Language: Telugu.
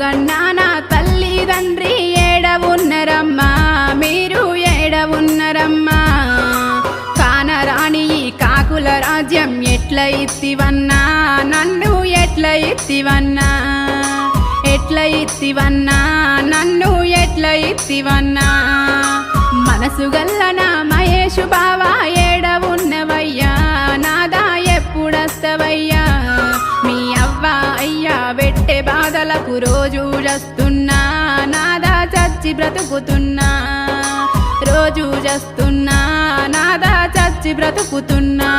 గన్నా నా తల్లిదండ్రి ఏడవున్నరమ్మా మీరు ఏడవున్నరమ్మా కానరాని ఈ కాకుల రాజ్యం ఎట్ల ఇత్తివన్నా నన్ను ఎట్ల ఇత్తివన్నా ఎట్ల ఇత్తివన్నా నన్ను ఎట్ల ఇత్తివన్నా మనసు గల్లన మహేషు బావా ఏడవున్నవయ్యా నాదా ఎప్పుడస్తవయ్యా మీ అవ్వ అయ్యా వెట్టే బాధలకు రోజు జస్తున్నా నాదా చచ్చి బ్రతుకుతున్నా రోజు జస్తున్నా నాదా చచ్చి బ్రతుకుతున్నా